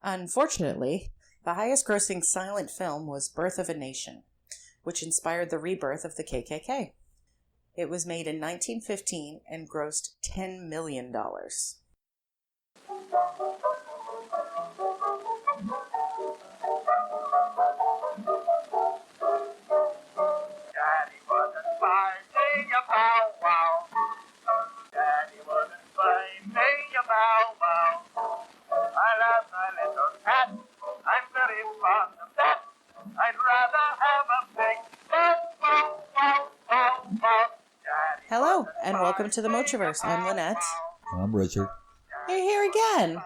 Unfortunately, the highest-grossing silent film was Birth of a Nation, which inspired the rebirth of the KKK. It was made in 1915 and grossed $10 million. Daddy wasn't finding a bow wow. Daddy wasn't finding a bow wow. I love my little cat. I'm very fond of that. I'd rather have a big bow wow wow wow wow. Hello, and welcome to the Mochiverse. I'm Linette. I'm Richard. You're here again.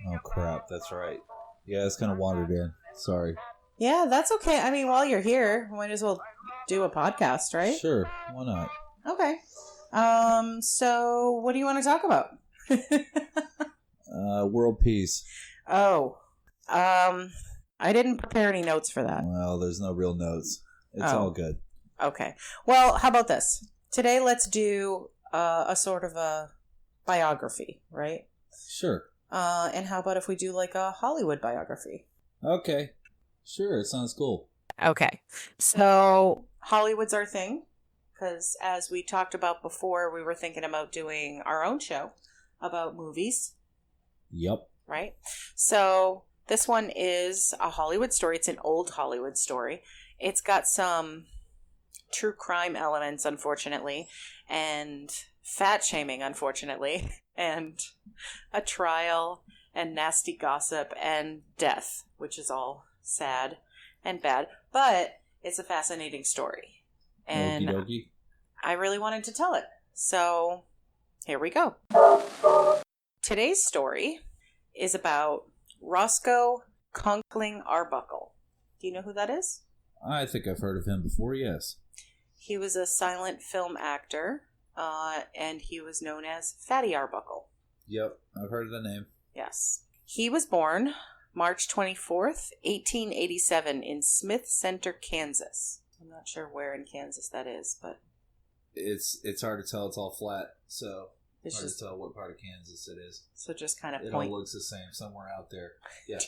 Oh crap, that's right. Yeah, it's kind of wandered in. Sorry. Yeah, that's okay. I mean, while you're here, might as well do a podcast, right? Sure, why not? Okay. So what do you want to talk about? World peace. Oh. I didn't prepare any notes for that. Well, there's no real notes. It's all good. Okay. Well, how about this? Today, let's do a sort of a biography, right? Sure. And how about if we do like a Hollywood biography? Okay. Sure, it sounds cool. Okay. So Hollywood's our thing, because as we talked about before, we were thinking about doing our own show about movies. Yep. Right? So this one is a Hollywood story. It's an old Hollywood story. It's got some true crime elements, unfortunately, and fat shaming, unfortunately, and a trial and nasty gossip and death, which is all sad and bad, but it's a fascinating story. And Okey-dokey. I really wanted to tell it. So here we go. Today's story is about Roscoe Conkling Arbuckle. Do you know who that is? I think I've heard of him before, yes. He was a silent film actor, and he was known as Fatty Arbuckle. Yep, I've heard of the name. Yes. He was born March 24th, 1887 in Smith Center, Kansas. I'm not sure where in Kansas that is, but... It's hard to tell. It's all flat, so it's hard just to tell what part of Kansas it is. So just kind of It point... all looks the same somewhere out there. Yeah.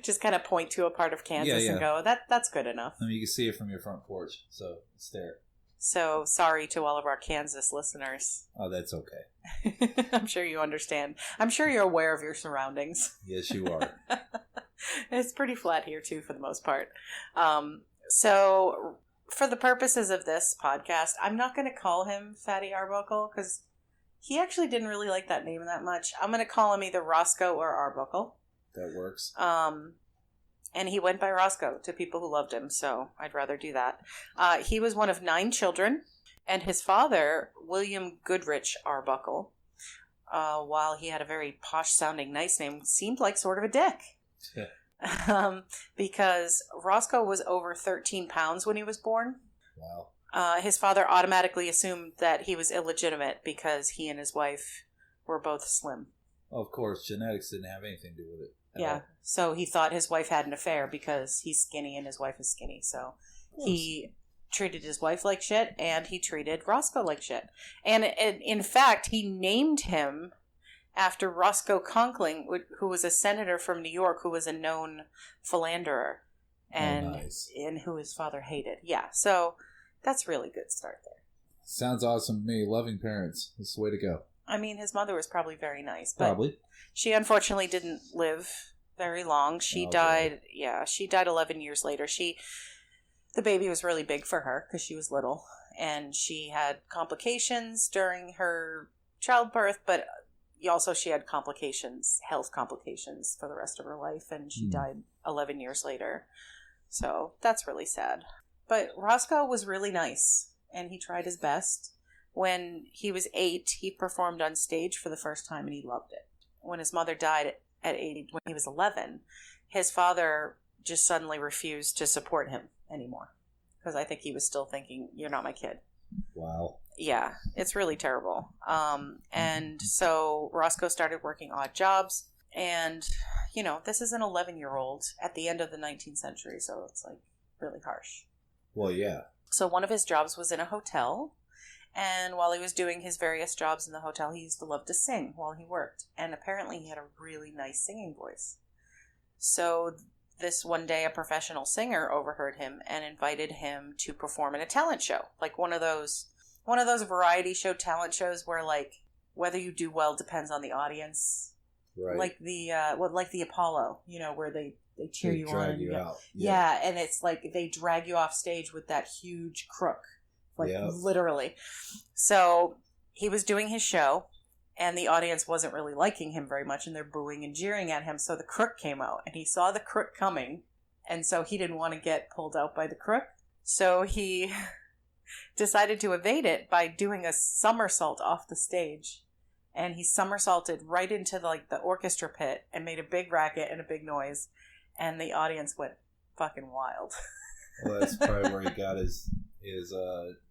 Just kind of point to a part of Kansas and go, that's good enough. I mean, you can see it from your front porch, so it's there. So sorry to all of our Kansas listeners. Oh, that's okay. I'm sure you understand. I'm sure you're aware of your surroundings. Yes, you are. It's pretty flat here, too, for the most part. So for the purposes of this podcast, I'm not going to call him Fatty Arbuckle because he actually didn't really like that name that much. I'm going to call him either Roscoe or Arbuckle. That works. And he went by Roscoe to people who loved him, so I'd rather do that. He was one of 9 children, and his father, William Goodrich Arbuckle, while he had a very posh-sounding nice name, seemed like sort of a dick. Because Roscoe was over 13 pounds when he was born. Wow. His father automatically assumed that he was illegitimate because he and his wife were both slim. Of course, genetics didn't have anything to do with it. Yeah, so he thought his wife had an affair because he's skinny and his wife is skinny. So he treated his wife like shit and he treated Roscoe like shit. And in fact, he named him after Roscoe Conkling, who was a senator from New York who was a known philanderer and who his father hated. Yeah, so that's really good start there. Sounds awesome to me. Loving parents. That's the way to go. I mean, his mother was probably very nice. But probably. She unfortunately didn't live very long. She died 11 years later. The baby was really big for her because she was little. And she had complications during her childbirth, but also she had health complications for the rest of her life. And she died 11 years later. So that's really sad. But Roscoe was really nice and he tried his best. When he was 8, he performed on stage for the first time and he loved it. When his mother died at 80, when he was 11, his father just suddenly refused to support him anymore. Because I think he was still thinking, you're not my kid. Wow. Yeah, it's really terrible. And so Roscoe started working odd jobs. And, this is an 11-year-old at the end of the 19th century. So it's like really harsh. Well, yeah. So one of his jobs was in a hotel. And while he was doing his various jobs in the hotel, he used to love to sing while he worked. And apparently he had a really nice singing voice. So this one day, a professional singer overheard him and invited him to perform in a talent show, like one of those variety show talent shows where like whether you do well depends on the audience, Right. like the Apollo, where they cheer you on and you go, out. yeah, and it's like they drag you off stage with that huge crook, like literally. So he was doing his show, and the audience wasn't really liking him very much, and they're booing and jeering at him. So the crook came out, and he saw the crook coming, and so he didn't want to get pulled out by the crook. So he decided to evade it by doing a somersault off the stage. And he somersaulted right into the orchestra pit and made a big racket and a big noise. And the audience went fucking wild. Well, that's probably where he got his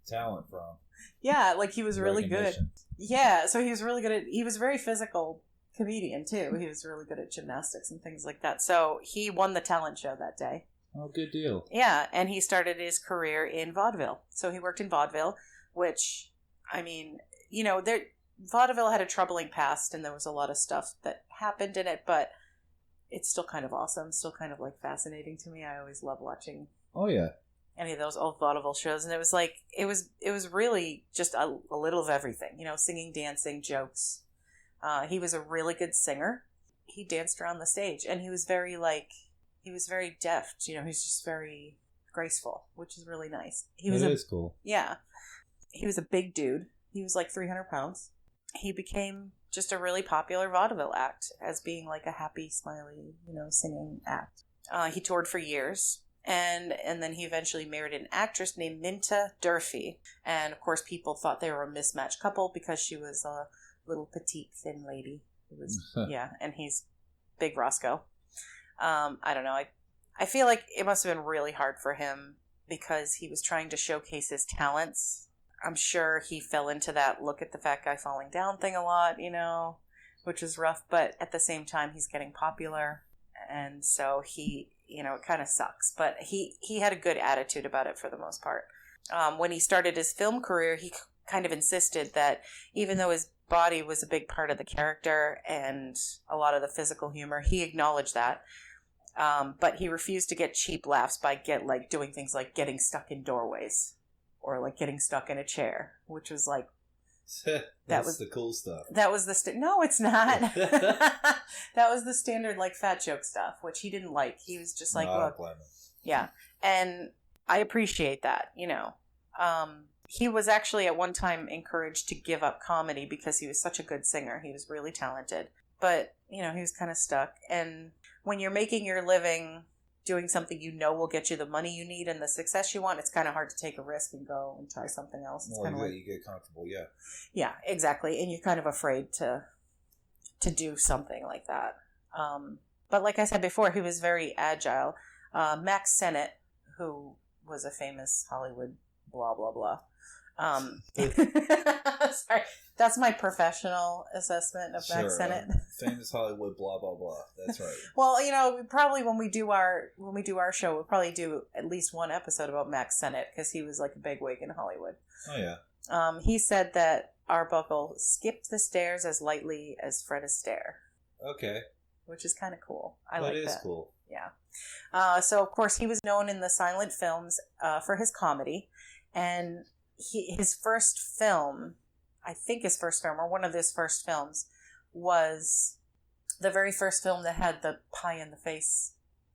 talent from. Yeah, like he was really good. Yeah, so he was really good he was a very physical comedian too. He was really good at gymnastics and things like that. So he won the talent show that day. Oh, good deal. Yeah, and he started his career in vaudeville. So he worked in vaudeville, which, I mean, vaudeville had a troubling past, and there was a lot of stuff that happened in it, but it's still kind of awesome, still kind of like fascinating to me. I always love watching any of those old vaudeville shows, and it was like it was really just a little of everything, singing, dancing, jokes. He was a really good singer. He danced around the stage, and he was very deft. He's just very graceful, which is really nice. It is cool. Yeah, he was a big dude. He was like 300 pounds. He became just a really popular vaudeville act as being like a happy, smiley, singing act. He toured for years, and then he eventually married an actress named Minta Durfee. And of course, people thought they were a mismatched couple because she was a little petite, thin lady. It was and he's big Roscoe. I don't know. I feel like it must have been really hard for him because he was trying to showcase his talents. I'm sure he fell into that look at the fat guy falling down thing a lot, which was rough. But at the same time, he's getting popular. And so he, it kind of sucks. But he had a good attitude about it for the most part. When he started his film career, he kind of insisted that even though his body was a big part of the character and a lot of the physical humor, he acknowledged that. But he refused to get cheap laughs by doing things like getting stuck in doorways. Or like getting stuck in a chair, which was like that was the cool stuff. That was no, it's not. That was the standard like fat joke stuff, which he didn't like. He was just like, look, yeah, and I appreciate that. He was actually at one time encouraged to give up comedy because he was such a good singer. He was really talented, but he was kind of stuck. And when you're making your living doing something will get you the money you need and the success you want, it's kind of hard to take a risk and go and try something else. It's kind of you get comfortable, yeah. Yeah, exactly. And you're kind of afraid to do something like that. But like I said before, he was very agile. Max Sennett, who was a famous Hollywood blah, blah, blah. Sorry, that's my professional assessment of Max Sennett. Famous Hollywood blah blah blah. That's right. Well, probably when we do our show, we'll probably do at least one episode about Max Sennett because he was like a bigwig in Hollywood. Oh yeah. He said that Arbuckle skipped the stairs as lightly as Fred Astaire. Okay. Which is kind of cool. I like that. That is cool. Yeah. So of course he was known in the silent films for his comedy, and his first film, or one of his first films, was the very first film that had the pie in the face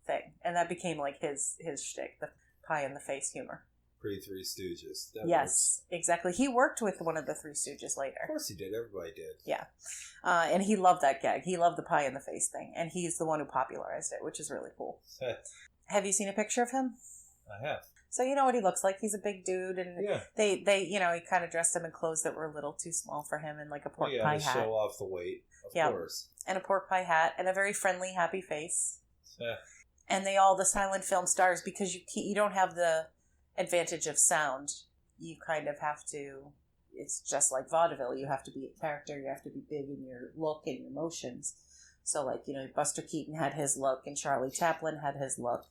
thing, and that became like his shtick, the pie in the face humor. Pre-Three Stooges. Yes, exactly. He worked with one of the Three Stooges later. Of course he did. Everybody did. Yeah, and he loved that gag. He loved the pie in the face thing, and he's the one who popularized it, which is really cool. Have you seen a picture of him? I have. So you know what he looks like. He's a big dude, and yeah. they he kind of dressed him in clothes that were a little too small for him, and like a pork pie hat. To show off the weight, of course. And a pork pie hat, and a very friendly, happy face. Yeah. And they all the silent film stars, because you don't have the advantage of sound. You kind of have to. It's just like vaudeville. You have to be a character. You have to be big in your look and your motions. So like Buster Keaton had his look, and Charlie Chaplin had his look.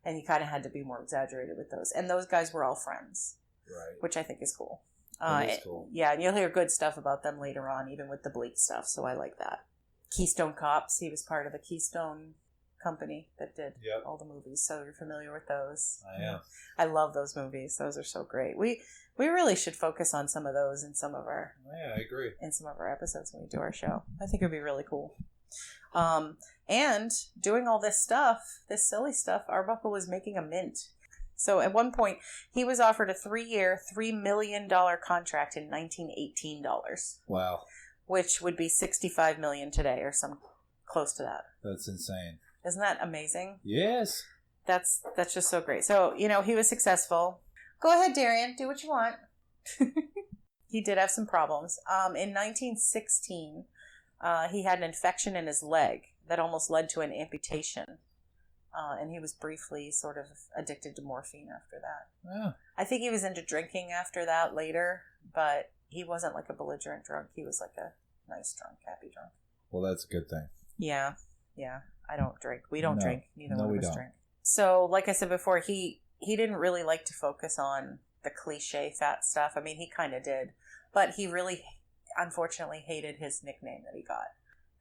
And you kind of had to be more exaggerated with those. And those guys were all friends. Right. Which I think is cool. That is cool. Yeah, and you'll hear good stuff about them later on, even with the bleak stuff. So I like that. Keystone Cops. He was part of the Keystone company that did all the movies, so you're familiar with those. I am. I love those movies. Those are so great. We really should focus on some of those in some of our I agree. in some of our episodes when we do our show. I think it'd be really cool. And doing all this stuff, this silly stuff, Arbuckle was making a mint. So at one point, he was offered a 3-year, $3 million contract in 1918 dollars. Wow. Which would be $65 million today, or some close to that. That's insane. Isn't that amazing? Yes. That's just so great. So, he was successful. Go ahead, Darian. Do what you want. He did have some problems. In 1916, he had an infection in his leg that almost led to an amputation. And he was briefly sort of addicted to morphine after that. Yeah. I think he was into drinking after that later, but he wasn't like a belligerent drunk. He was like a nice drunk, happy drunk. Well, that's a good thing. Yeah. I don't drink. We don't drink. Neither one of us drink. So, like I said before, he didn't really like to focus on the cliche fat stuff. I mean, he kind of did. But he really, unfortunately, hated his nickname that he got.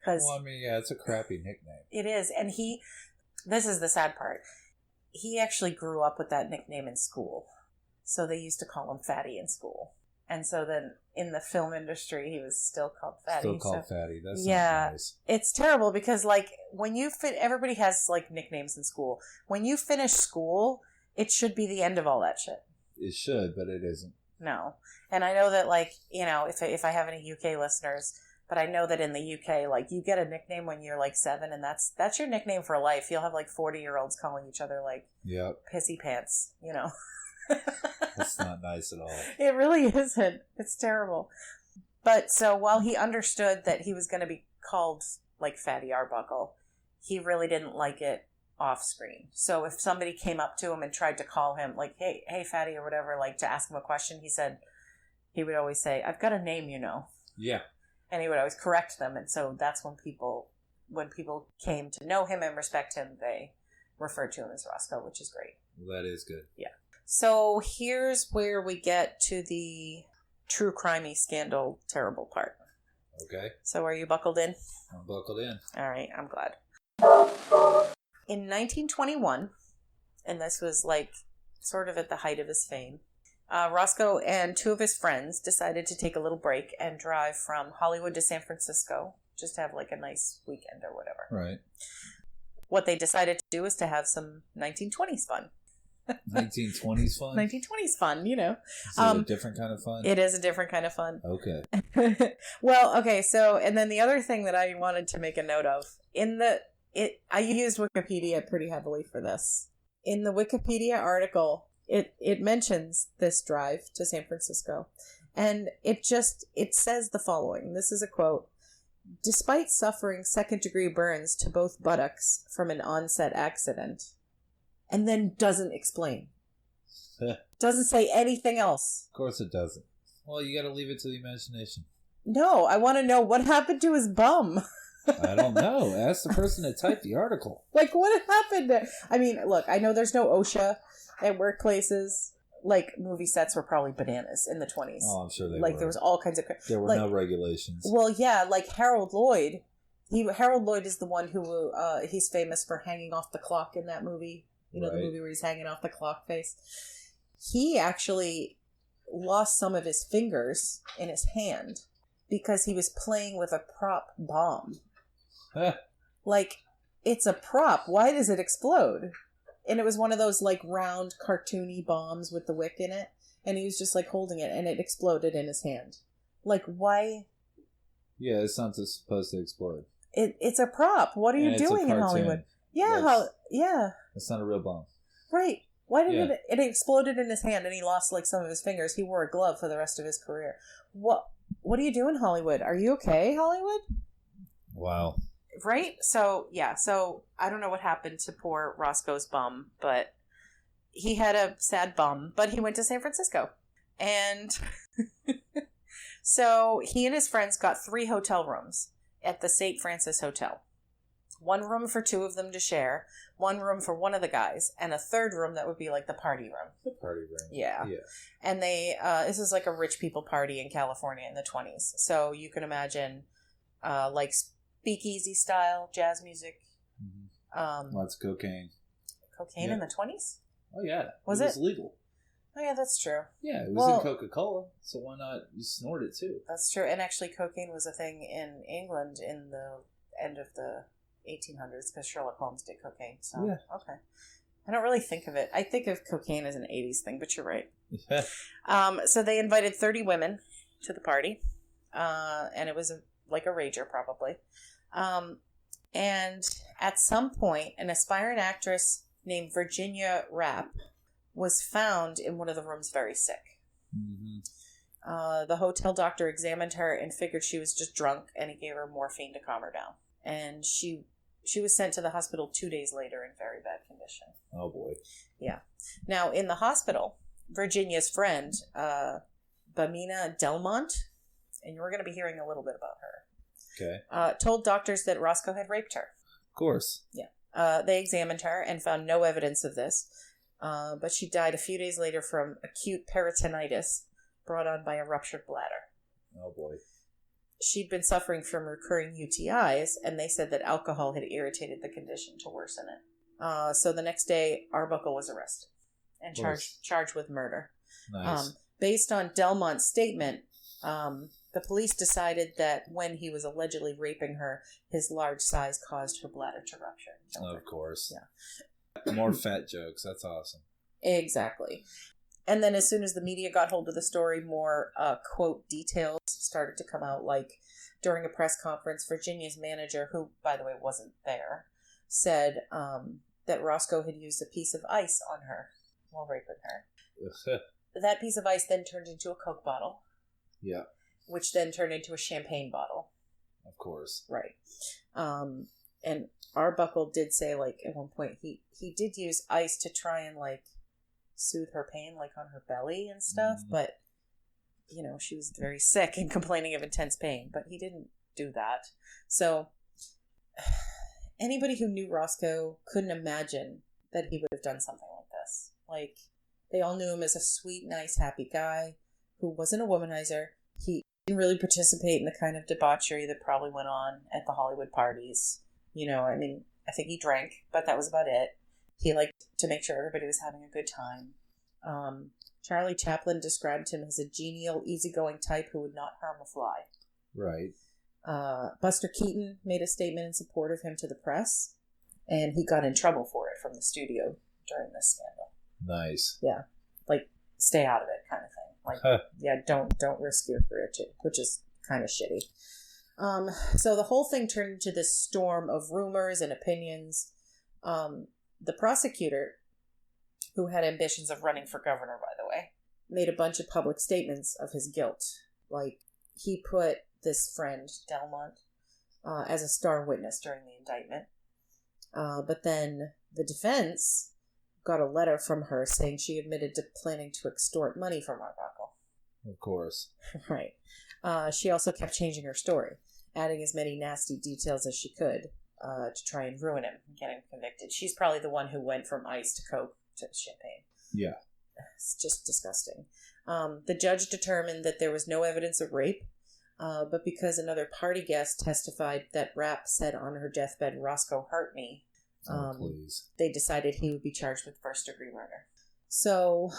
Well, I mean, yeah, it's a crappy nickname. It is. And this is the sad part. He actually grew up with that nickname in school. So they used to call him Fatty in school. And so then in the film industry, he was still called Fatty. Still called Fatty. That's not nice. It's terrible because, like, when you everybody has, like, nicknames in school. When you finish school, it should be the end of all that shit. It should, but it isn't. No. And I know that, like, if I have any UK listeners, but I know that in the UK, like, you get a nickname when you're, like, 7, and that's your nickname for life. You'll have, like, 40-year-olds calling each other, like, pissy pants, That's not nice at all. It really isn't. It's terrible. But so while he understood that he was going to be called, like, Fatty Arbuckle, he really didn't like it off screen. So if somebody came up to him and tried to call him, like, hey, Fatty, or whatever, like, to ask him a question, he would always say, I've got a name, Yeah. And he would always correct them. And so that's when people came to know him and respect him, they referred to him as Roscoe, which is great. Well, that is good. Yeah. So here's where we get to the true crimey scandal terrible part. Okay. So are you buckled in? I'm buckled in. All right, I'm glad. In 1921, and this was like sort of at the height of his fame, Roscoe and 2 of his friends decided to take a little break and drive from Hollywood to San Francisco, just to have like a nice weekend or whatever. Right. What they decided to do was to have some 1920s fun. 1920s fun? 1920s fun, Is it a different kind of fun? It is a different kind of fun. Okay. Well, okay, so, and then the other thing that I wanted to make a note of, I used Wikipedia pretty heavily for this. In the Wikipedia article, it mentions this drive to San Francisco, and it says the following. This is a quote. Despite suffering second-degree burns to both buttocks from an onset accident, and then doesn't explain. Doesn't say anything else. Of course it doesn't. Well, you gotta leave it to the imagination. No, I want to know what happened to his bum. I don't know. Ask the person that typed the article. Like, what happened? I mean, look, I know there's no OSHA at workplaces. Like, movie sets were probably bananas in the 20s. Oh, I'm sure they were. Like, there was all kinds of... There were no regulations. Well, yeah, like Harold Lloyd. Harold Lloyd is the one who, he's famous for hanging off the clock in that movie. You know, right. The movie where he's hanging off the clock face. He actually lost some of his fingers in his hand because he was playing with a prop bomb. Like, it's a prop. Why does it explode? And it was one of those, like, round, cartoony bombs with the wick in it. And he was just, like, holding it, and it exploded in his hand. Like, why? Yeah, it's not supposed to explode. It's a prop. What are you doing in Hollywood? Yeah, yeah. It's not a real bomb. Right. Why did it exploded in his hand, and he lost, like, some of his fingers. He wore a glove for the rest of his career. What do you do in Hollywood? Are you okay, Hollywood? Wow. Right? So, yeah. So, I don't know what happened to poor Roscoe's bum, but he had a sad bum, but he went to San Francisco. And so, he and his friends got 3 hotel rooms at the St. Francis Hotel. 1 room for 2 of them to share, 1 room for one of the guys, and a 3rd room that would be like the party room. The party room. Yeah. And they, this is like a rich people party in California in the 20s. So, you can imagine, like, speakeasy style jazz music, Lots of cocaine. Cocaine in the 20s? Oh, yeah. Was it? Was legal. Oh, yeah, that's true. Yeah, it was in Coca-Cola, so why not you snort it, too? That's true. And actually, cocaine was a thing in England in the end of the 1800s, because Sherlock Holmes did cocaine. So, yeah. Okay. I don't really think of it. I think of cocaine as an 80s thing, but you're right. So they invited 30 women to the party, and it was like a rager, probably. And at some point, an aspiring actress named Virginia Rapp was found in one of the rooms very sick. Mm-hmm. The hotel doctor examined her and figured she was just drunk, and he gave her morphine to calm her down. And she was sent to the hospital 2 days later in very bad condition. Oh, boy. Yeah. Now, in the hospital, Virginia's friend, Bamina Delmont, and you're going to be hearing a little bit about her, okay, told doctors that Roscoe had raped her. Of course. Yeah. They examined her and found no evidence of this, but she died a few days later from acute peritonitis brought on by a ruptured bladder. Oh, boy. She'd been suffering from recurring UTIs, and they said that alcohol had irritated the condition to worsen it. So the next day, Arbuckle was arrested and charged with murder. Nice. Based on Delmont's statement, the police decided that when he was allegedly raping her, his large size caused her bladder to rupture. Of course. Yeah. More fat jokes. That's awesome. Exactly. And then as soon as the media got hold of the story, more, quote, details started to come out. Like, during a press conference, Virginia's manager, who, by the way, wasn't there, said that Roscoe had used a piece of ice on her while raping her. That piece of ice then turned into a Coke bottle. Yeah. Which then turned into a champagne bottle. Of course. Right. And Arbuckle did say, like, at one point, he did use ice to try and, like, soothe her pain, like on her belly and stuff, but you know, she was very sick and complaining of intense pain, but he didn't do that. So anybody who knew Roscoe couldn't imagine that he would have done something like this. Like, they all knew him as a sweet, nice, happy guy who wasn't a womanizer. He didn't really participate in the kind of debauchery that probably went on at the Hollywood parties. You know, I mean, I think he drank, but that was about it. He liked to make sure everybody was having a good time. Charlie Chaplin described him as a genial, easygoing type who would not harm a fly. Right. Buster Keaton made a statement in support of him to the press, and he got in trouble for it from the studio during this scandal. Nice. Yeah. Like, stay out of it kind of thing. Like, yeah, don't risk your career too, which is kind of shitty. So the whole thing turned into this storm of rumors and opinions. The prosecutor, who had ambitions of running for governor, by the way, made a bunch of public statements of his guilt. Like, he put this friend, Delmont, as a star witness during the indictment. But then the defense got a letter from her saying she admitted to planning to extort money from Arbuckle. Of course. Right. She also kept changing her story, adding as many nasty details as she could. To try and ruin him and get him convicted. She's probably the one who went from ice to Coke to champagne. Yeah. It's just disgusting. The judge determined that there was no evidence of rape, but because another party guest testified that Rapp said on her deathbed, "Roscoe hurt me," they decided he would be charged with first-degree murder. So,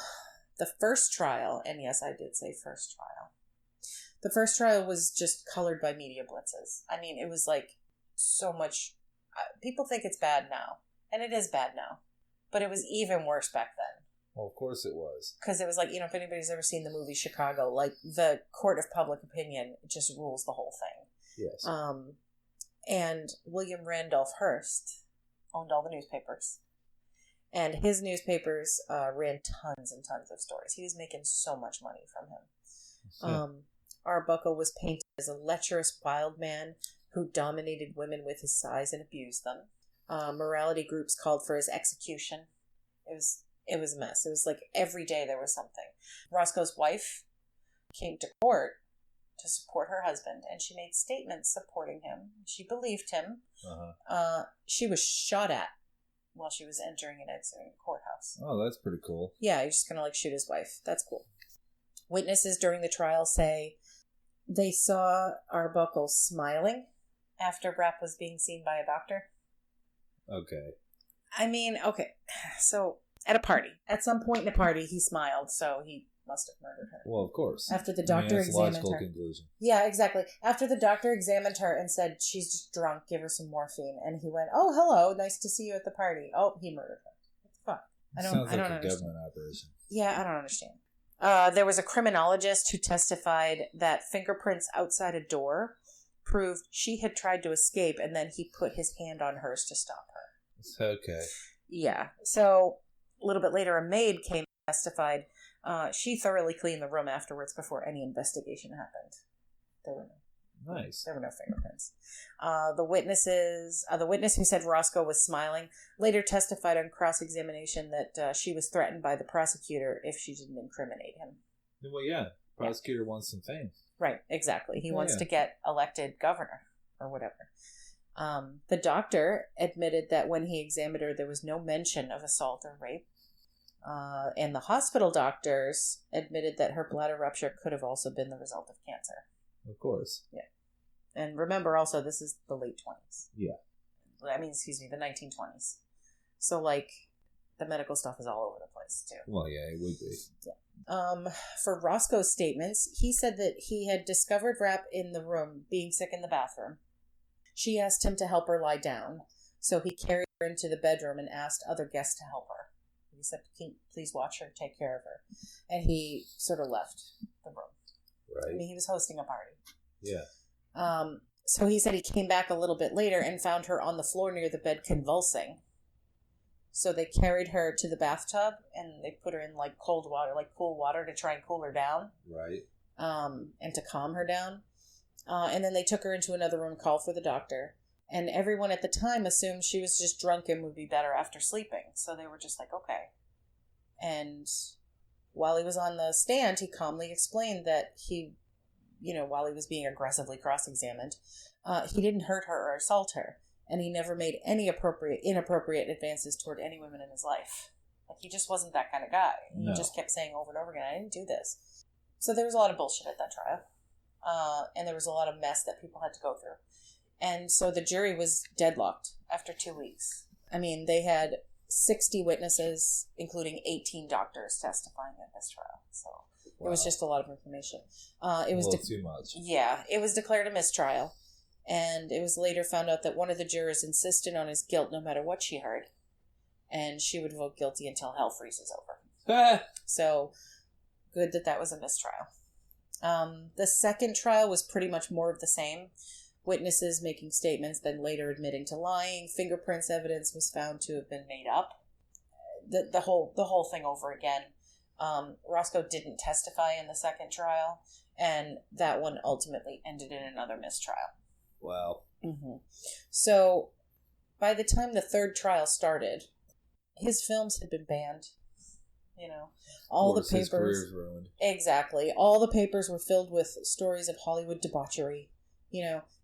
the first trial, and yes, I did say first trial, the first trial was just colored by media blitzes. I mean, it was like so much. People think it's bad now, and it is bad now, but it was even worse back then. Well, of course it was. Because it was like, you know, if anybody's ever seen the movie Chicago, like, the court of public opinion just rules the whole thing. Yes. And William Randolph Hearst owned all the newspapers. And his newspapers ran tons and tons of stories. He was making so much money from him. Arbuckle was painted as a lecherous wild man who dominated women with his size and abused them. Morality groups called for his execution. It was a mess. It was like every day there was something. Roscoe's wife came to court to support her husband, and she made statements supporting him. She believed him. She was shot at while she was entering and exiting the courthouse. Oh, that's pretty cool. Yeah, he's just gonna, like, shoot his wife. That's cool. Witnesses during the trial say they saw Arbuckle smiling after Rapp was being seen by a doctor. Okay. I mean, okay. So, at a party. At some point in a party, he smiled, so he must have murdered her. Well, of course. After the doctor that's examined a logical her. conclusion. Yeah, exactly. After the doctor examined her and said, she's just drunk, give her some morphine. And he went, oh, hello, nice to see you at the party. Oh, he murdered her. What the fuck? Sounds like a understand. government operation. Yeah, I don't understand. There was a criminologist who testified that fingerprints outside a door proved she had tried to escape, and then he put his hand on hers to stop her. Okay. Yeah. So, a little bit later, a maid came and testified. She thoroughly cleaned the room afterwards before any investigation happened. There were no fingerprints. The witness who said Roscoe was smiling later testified on cross-examination that she was threatened by the prosecutor if she didn't incriminate him. Well, yeah. Prosecutor wants some fame. Right, exactly. He wants to get elected governor or whatever. The doctor admitted that when he examined her, there was no mention of assault or rape. And the hospital doctors admitted that her bladder rupture could have also been the result of cancer. Of course. Yeah. And remember also, this is the late 20s. Yeah. The 1920s. So, the medical stuff is all over the place, too. Well, yeah, it would be. Yeah. For Roscoe's statements, he said that he had discovered Rapp in the room, being sick in the bathroom. She asked him to help her lie down, so he carried her into the bedroom and asked other guests to help her. He said, please watch her, take care of her. And he sort of left the room. Right. I mean, he was hosting a party. Yeah. So he said he came back a little bit later and found her on the floor near the bed convulsing. So they carried her to the bathtub and they put her in cold water, cool water to try and cool her down. Right. And to calm her down. And then they took her into another room, called for the doctor. And everyone at the time assumed she was just drunk and would be better after sleeping. So they were just like, okay. And while he was on the stand, he calmly explained that he, while he was being aggressively cross-examined, he didn't hurt her or assault her. And he never made any inappropriate advances toward any women in his life. He just wasn't that kind of guy. He just kept saying over and over again, I didn't do this. So there was a lot of bullshit at that trial. And there was a lot of mess that people had to go through. And so the jury was deadlocked after 2 weeks. I mean, they had 60 witnesses, including 18 doctors testifying at this trial. So it was just a lot of information. It was too much. Yeah, it was declared a mistrial. And it was later found out that one of the jurors insisted on his guilt no matter what she heard. And she would vote guilty until hell freezes over. So, good that was a mistrial. The second trial was pretty much more of the same. Witnesses making statements, then later admitting to lying. Fingerprints evidence was found to have been made up. The whole thing over again. Roscoe didn't testify in the second trial, and that one ultimately ended in another mistrial. Wow. Mm-hmm. So, by the time the third trial started, his films had been banned. All the papers. His career's ruined. Exactly. All the papers were filled with stories of Hollywood debauchery.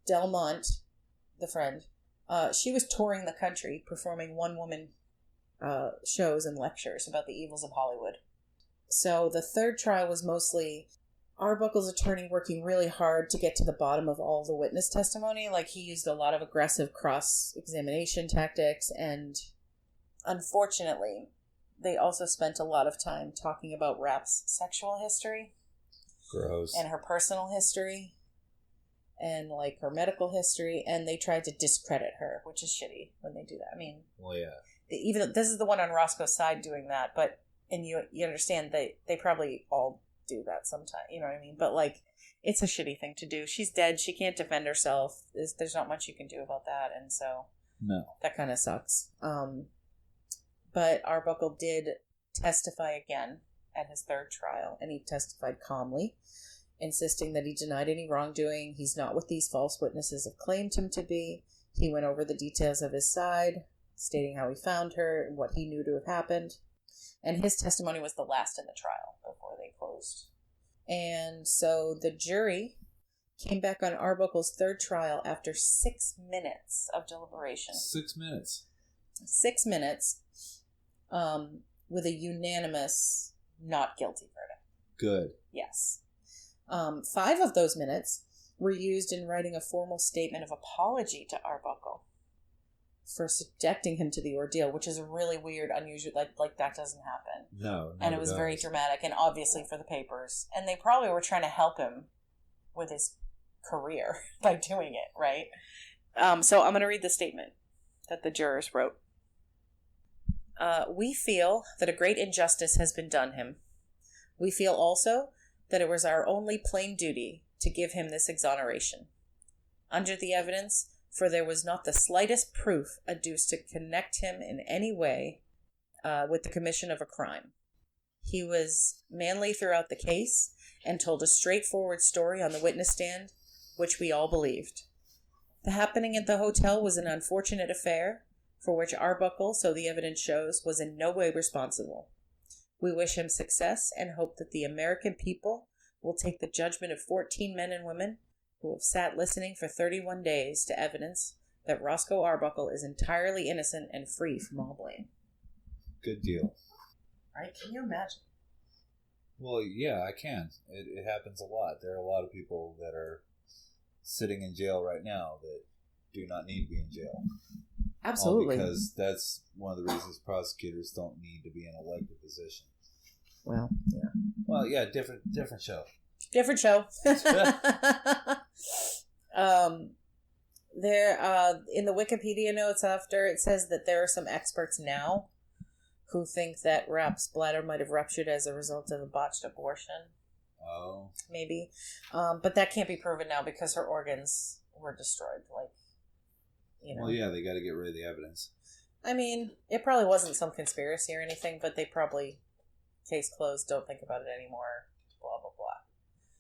Delmont, the friend, she was touring the country, performing one-woman shows and lectures about the evils of Hollywood. So the third trial was mostly Arbuckle's attorney working really hard to get to the bottom of all the witness testimony. He used a lot of aggressive cross-examination tactics, and unfortunately, they also spent a lot of time talking about Rapp's sexual history. Gross. And her personal history. And, her medical history. And they tried to discredit her, which is shitty when they do that. I mean... Well, yeah. Even this is the one on Roscoe's side doing that, but... And you understand they probably all do that sometime, you know what I mean? But, it's a shitty thing to do. She's dead. She can't defend herself. There's not much you can do about that, and so... No. That kind of sucks. But Arbuckle did testify again at his third trial, and he testified calmly, insisting that he denied any wrongdoing. He's not what these false witnesses have claimed him to be. He went over the details of his side, stating how he found her and what he knew to have happened. And his testimony was the last in the trial before they closed. And so the jury came back on Arbuckle's third trial after 6 minutes of deliberation. 6 minutes. 6 minutes. With a unanimous not guilty verdict. Good. Yes. 5 of those minutes were used in writing a formal statement of apology to Arbuckle. for subjecting him to the ordeal, which is really weird, unusual. Like that doesn't happen. No, and it was very dramatic, and obviously for the papers. And they probably were trying to help him with his career by doing it, right? So I'm going to read the statement that the jurors wrote. We feel that a great injustice has been done him. We feel also that it was our only plain duty to give him this exoneration. Under the evidence, for there was not the slightest proof adduced to connect him in any way with the commission of a crime. He was manly throughout the case and told a straightforward story on the witness stand, which we all believed. The happening at the hotel was an unfortunate affair, for which Arbuckle, so the evidence shows, was in no way responsible. We wish him success and hope that the American people will take the judgment of 14 men and women who have sat listening for 31 days to evidence that Roscoe Arbuckle is entirely innocent and free from all blame. Good deal. Right? Can you imagine? Well, yeah, I can. It happens a lot. There are a lot of people that are sitting in jail right now that do not need to be in jail. Absolutely. All because that's one of the reasons prosecutors don't need to be in an elected position. Well, yeah. Well, yeah, different show. Different show. There, in the Wikipedia notes after, it says that there are some experts now who think that Rapp's bladder might have ruptured as a result of a botched abortion. Oh. Maybe. But that can't be proven now because her organs were destroyed. Like, you know. Well, yeah, they got to get rid of the evidence. I mean, it probably wasn't some conspiracy or anything, but they probably, case closed, don't think about it anymore, blah, blah, blah.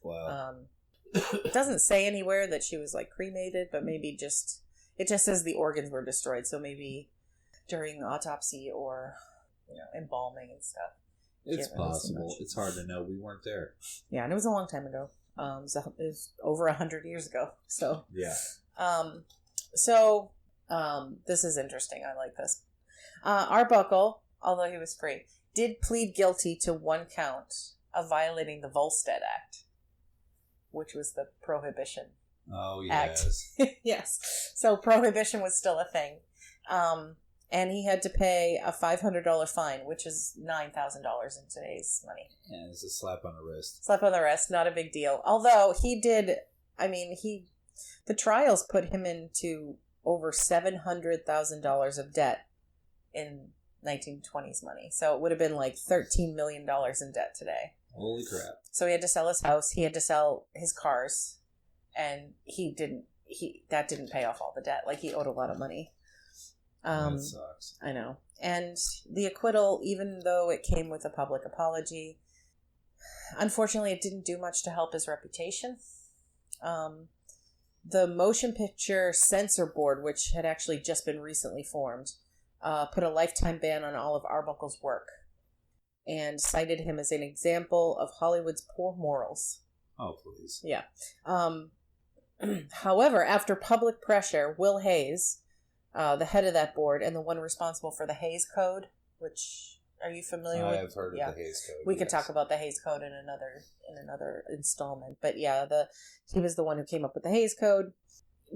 Wow. It doesn't say anywhere that she was, like, cremated, but maybe it just says the organs were destroyed, so maybe during the autopsy or, you know, embalming and stuff. It's possible. It's hard to know. We weren't there. Yeah, and it was a long time ago. It was over 100 years ago, so. Yeah. This is interesting. I like this. Arbuckle, although he was free, did plead guilty to one count of violating the Volstead Act, which was the Prohibition Oh, yes. Act. Yes. So Prohibition was still a thing. And he had to pay a $500 fine, which is $9,000 in today's money. And it's a slap on the wrist. Slap on the wrist, not a big deal. Although he did, the trials put him into over $700,000 of debt in 1920s money. So it would have been like $13 million in debt today. Holy crap. So he had to sell his house, he had to sell his cars, and that didn't pay off all the debt. Like, he owed a lot of money. That sucks. I know. And the acquittal, even though it came with a public apology, unfortunately it didn't do much to help his reputation. The Motion Picture Censor Board, which had actually just been recently formed, put a lifetime ban on all of Arbuckle's work and cited him as an example of Hollywood's poor morals. Oh, please. Yeah. However, after public pressure, Will Hayes, the head of that board and the one responsible for the Hayes Code, which, are you familiar with? I have heard of the Hayes Code. We could talk about the Hayes Code in another installment. But yeah, he was the one who came up with the Hayes Code.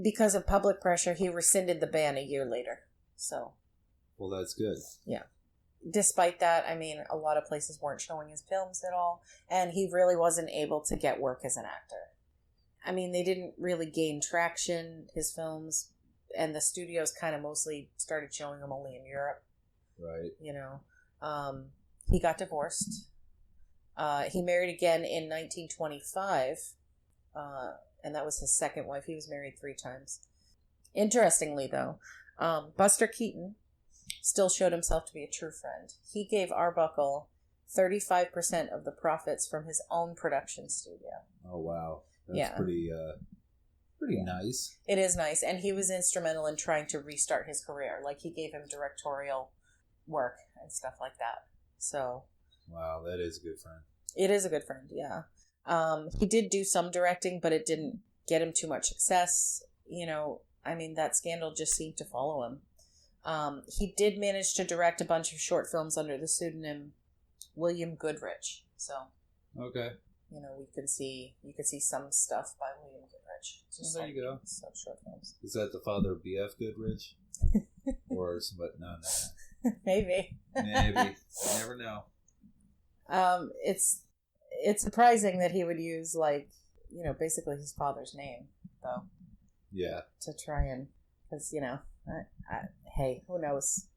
Because of public pressure, he rescinded the ban a year later. So. Well, that's good. Yeah. Despite that, a lot of places weren't showing his films at all, and he really wasn't able to get work as an actor. They didn't really gain traction, his films, and the studios kind of mostly started showing him only in Europe. Right. You know. He got divorced. He married again in 1925, and that was his second wife. He was married 3 times. Interestingly, though, Buster Keaton still showed himself to be a true friend. He gave Arbuckle 35% of the profits from his own production studio. Oh, wow. That's pretty nice. It is nice, and he was instrumental in trying to restart his career. Like, he gave him directorial work and stuff like that. So. Wow, that is a good friend. It is a good friend, yeah. He did do some directing, but it didn't get him too much success. You know, that scandal just seemed to follow him. He did manage to direct a bunch of short films under the pseudonym William Goodrich. So. Okay. You know, you could see some stuff by William Goodrich. Well, there you go. Some short films. Is that the father of B.F. Goodrich? Or somebody, no. Maybe. Maybe. You never know. It's surprising that he would use, like, you know, basically his father's name, though. Yeah. To try and, because, you know, hey, who knows?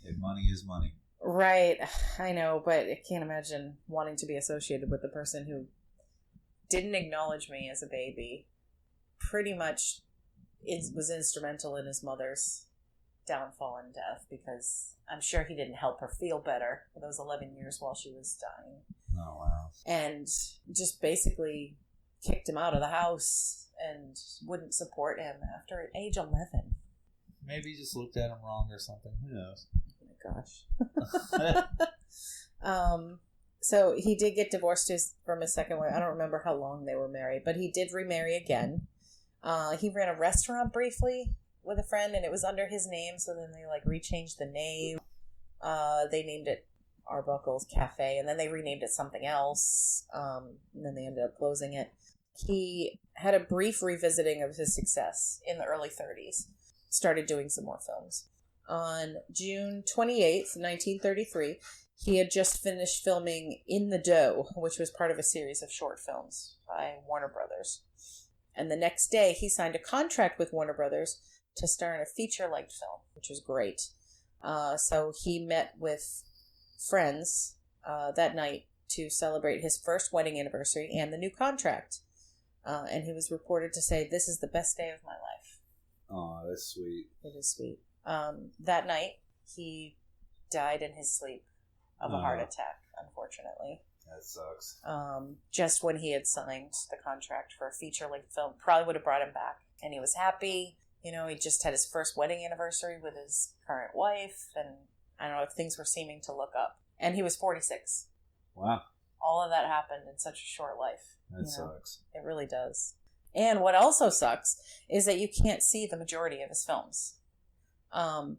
Hey, money is money. Right. I know, but I can't imagine wanting to be associated with the person who didn't acknowledge me as a baby. Pretty much was instrumental in his mother's downfall and death, because I'm sure he didn't help her feel better for those 11 years while she was dying. Oh, wow. And just basically kicked him out of the house and wouldn't support him after age 11. Maybe he just looked at him wrong or something. Who knows? Oh my gosh. So he did get divorced from his second wife. I don't remember how long they were married, but he did remarry again. He ran a restaurant briefly with a friend, and it was under his name, so then they like rechanged the name. They named it Arbuckle's Cafe, and then they renamed it something else, and then they ended up closing it. He had a brief revisiting of his success in the early 30s, started doing some more films. On June 28th, 1933, he had just finished filming In the Dough, which was part of a series of short films by Warner Brothers. And the next day, he signed a contract with Warner Brothers to star in a feature-length film, which was great. So he met with friends that night to celebrate his first wedding anniversary and the new contract. And he was reported to say, "This is the best day of my life." Oh, that's sweet. It is sweet. That night, he died in his sleep of a heart attack, unfortunately. That sucks. Just when he had signed the contract for a feature-length film. Probably would have brought him back. And he was happy. You know, he just had his first wedding anniversary with his current wife. And I don't know if things were seeming to look up. And he was 46. Wow. All of that happened in such a short life. That sucks. It really does. And what also sucks is that you can't see the majority of his films.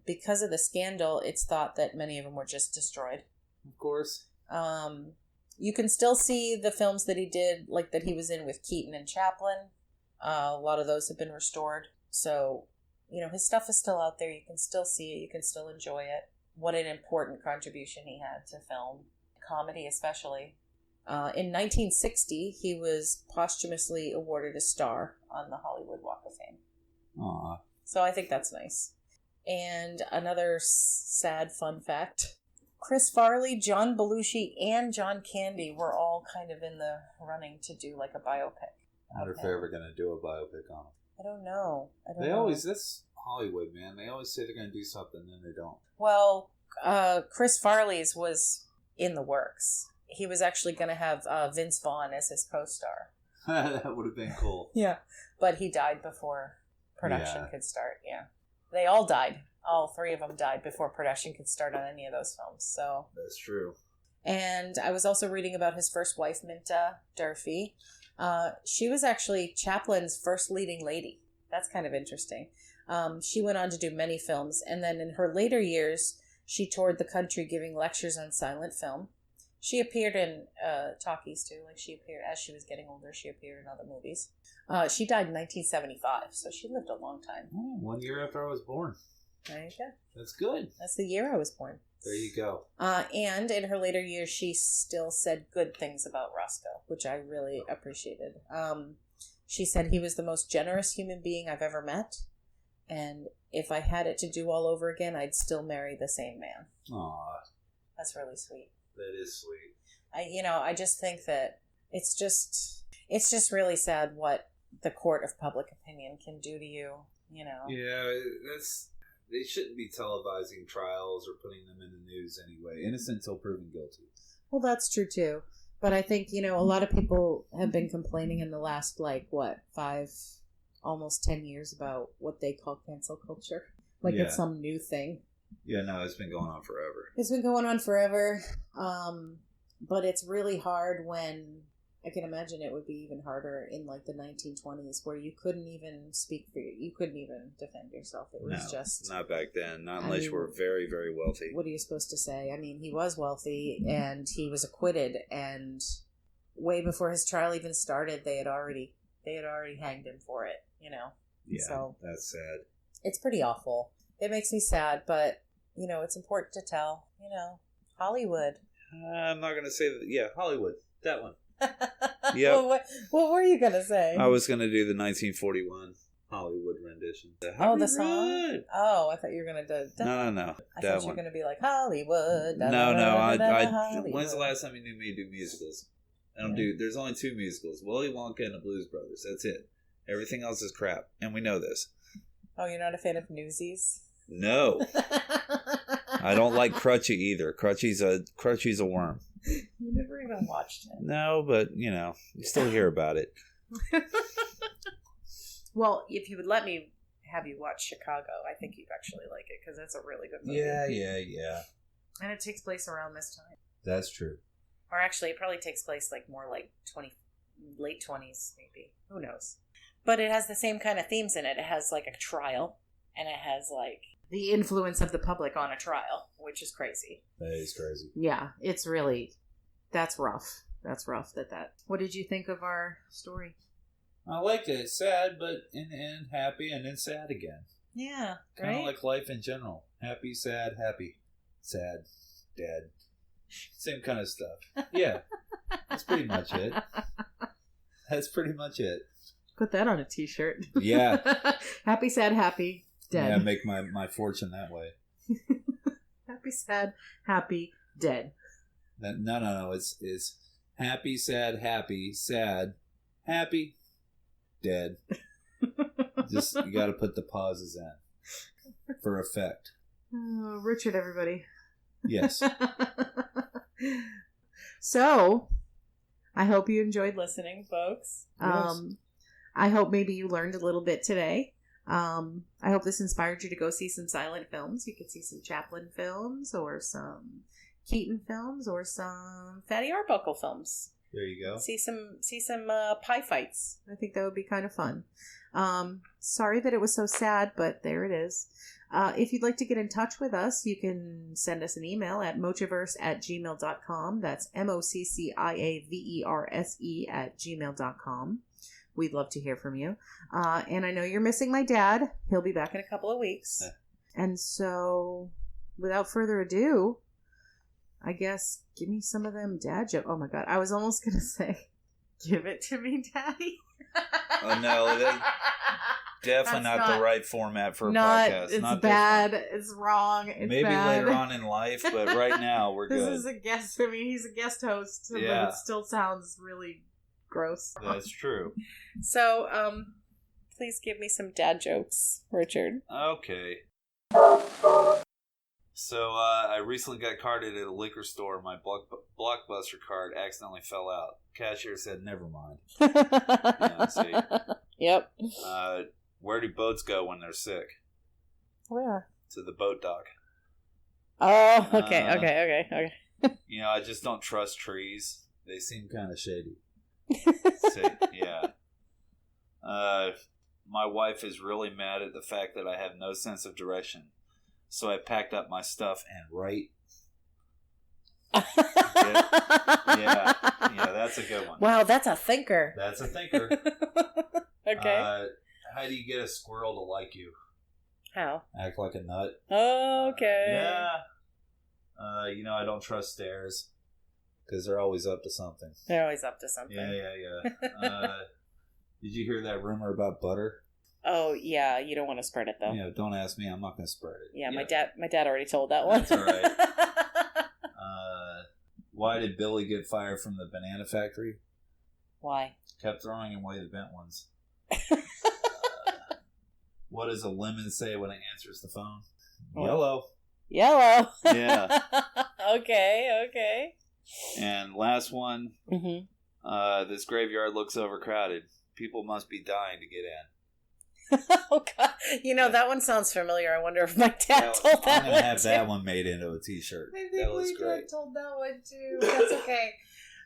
Because of the scandal, it's thought that many of them were just destroyed. Of course. You can still see the films that he did, like that he was in with Keaton and Chaplin. A lot of those have been restored. So, you know, his stuff is still out there. You can still see it. You can still enjoy it. What an important contribution he had to film. Comedy especially. In 1960, he was posthumously awarded a star on the Hollywood Walk of Fame. Aww. So I think that's nice. And another sad fun fact. Chris Farley, John Belushi, and John Candy were all kind of in the running to do like a biopic. I wonder if they're ever going to do a biopic on him. I don't know. That's Hollywood, man. They always say they're going to do something, and then they don't. Well, Chris Farley's was in the works. He was actually going to have Vince Vaughn as his co-star. That would have been cool. Yeah. But he died before production could start. Yeah. They all died. All three of them died before production could start on any of those films. So that's true. And I was also reading about his first wife, Minta Durfee. She was actually Chaplin's first leading lady. That's kind of interesting. She went on to do many films, and then in her later years, she toured the country giving lectures on silent film. She appeared in talkies too. Like she appeared as she was getting older. She appeared in other movies. She died in 1975, so she lived a long time. 1 year after I was born. There you go. That's good. That's the year I was born. There you go. And in her later years, she still said good things about Roscoe, which I really appreciated. She said he was the most generous human being I've ever met, and if I had it to do all over again, I'd still marry the same man. Aw. That's really sweet. That is sweet. I just think that it's just really sad what the court of public opinion can do to you, you know. Yeah, they shouldn't be televising trials or putting them in the news anyway. Innocent until proven guilty. Well, that's true too. But I think, a lot of people have been complaining in the last, 5, almost 10 years about what they call cancel culture. It's some new thing. Yeah, no, it's been going on forever. It's been going on forever. But it's really hard when... I can imagine it would be even harder in the 1920s where you couldn't even you couldn't even defend yourself. It was just... not back then. Not unless you were very, very wealthy. What are you supposed to say? I mean, he was wealthy and he was acquitted, and way before his trial even started, they had already hanged him for it, Yeah, so, that's sad. It's pretty awful. It makes me sad, but, you know, it's important to tell. You know, Hollywood. I'm not going to say that. Yeah, Hollywood. That one. Yeah. What were you going to say? I was going to do the 1941 Hollywood rendition. The song? Oh, I thought you were going to do... No. I thought you were going to be like, Hollywood. No. When's the last time you knew me do musicals? There's only 2 musicals. Willy Wonka and the Blues Brothers. That's it. Everything else is crap. And we know this. Oh, you're not a fan of Newsies? No. I don't like Crutchy either. Crutchy's a worm. You never even watched it. No, but, you know, you still hear about it. Well, if you would let me have you watch Chicago, I think you'd actually like it, because it's a really good movie. Yeah. And it takes place around this time. That's true. Or actually, it probably takes place more like late 20s, maybe. Who knows? But it has the same kind of themes in it. It has like a trial, and it has like the influence of the public on a trial, which is crazy. That is crazy. Yeah, it's really, that's rough. That's rough. What did you think of our story? I liked it. It's sad, but in the end, happy, and then sad again. Yeah, right? Kind of like life in general. Happy, sad, dead. Same kind of stuff. Yeah. That's pretty much it. Put that on a t-shirt. Yeah. Happy, sad, happy, dead. Yeah, make my fortune that way. Happy, sad, happy, dead. No. It's happy, sad, happy, dead. Just, you got to put the pauses in for effect. Oh, Richard, everybody. Yes. So, I hope you enjoyed listening, folks. Yes. I hope maybe you learned a little bit today. I hope this inspired you to go see some silent films. You could see some Chaplin films, or some Keaton films, or some Fatty Arbuckle films. There you go. See some pie fights. I think that would be kind of fun. Sorry that it was so sad, but there it is. If you'd like to get in touch with us, you can send us an email at mochiverse@gmail.com. That's MOCCIAVERSE@gmail.com. We'd love to hear from you. And I know you're missing my dad. He'll be back in a couple of weeks. And so, without further ado, I guess, give me some of them dad jokes. Oh my God, I was almost going to say, give it to me, Daddy. Oh no, definitely not the right format for a podcast. It's not bad. It's wrong. It's maybe bad. Later on in life, but right now we're good. This is a guest. I mean, he's a guest host, but it still sounds really gross. That's true. So, please give me some dad jokes, Richard. Okay. So, I recently got carded at a liquor store. My Blockbuster card accidentally fell out. Cashier said, never mind. See? Yep. Where do boats go when they're sick? Where? To the boat dock. Oh, okay. You know, I just don't trust trees. They seem kind of shady. Yeah. My wife is really mad at the fact that I have no sense of direction. So I packed up my stuff and right. Yeah, that's a good one. Wow, that's a thinker. Okay. How do you get a squirrel to like you? How? Act like a nut. Okay. Yeah. I don't trust stairs because they're always up to something. Yeah. Did you hear that rumor about butter? Oh yeah, you don't want to spread it though. Yeah, don't ask me. I'm not going to spread it. Yeah, my dad already told that one. That's all right. Why did Billy get fired from the banana factory? Why? Kept throwing away the bent ones. What does a lemon say when it answers the phone? Yellow. Yellow. Yeah. Okay. And last one. Mm-hmm. This graveyard looks overcrowded. People must be dying to get in. Oh God! That one sounds familiar. I wonder if my dad told that one. I'm gonna have that one made into a T-shirt. Maybe that was my great. dad told that one too. That's okay.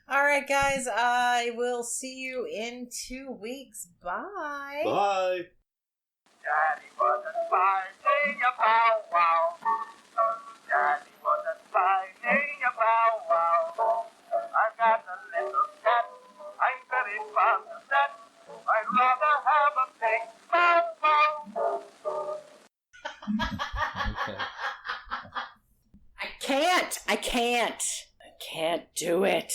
All right, guys. I will see you in 2 weeks. Bye. Bye. Daddy wasn't finding a bow wow. Daddy wasn't finding a bow wow. I've got a little cat. I'm very fond of that. I'd rather have a pig bow wow. I can't do it.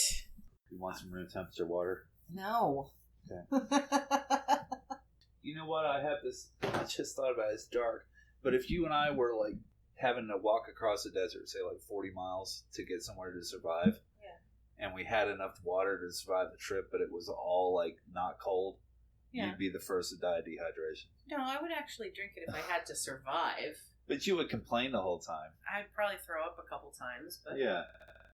You want some room temperature water? No. Okay. You know what? I just thought about it. It's dark. But if you and I were like having to walk across the desert, say like 40 miles to get somewhere to survive, and we had enough water to survive the trip, but it was all like not cold, you'd be the first to die of dehydration. No, I would actually drink it if I had to survive. But you would complain the whole time. I'd probably throw up a couple times. But yeah,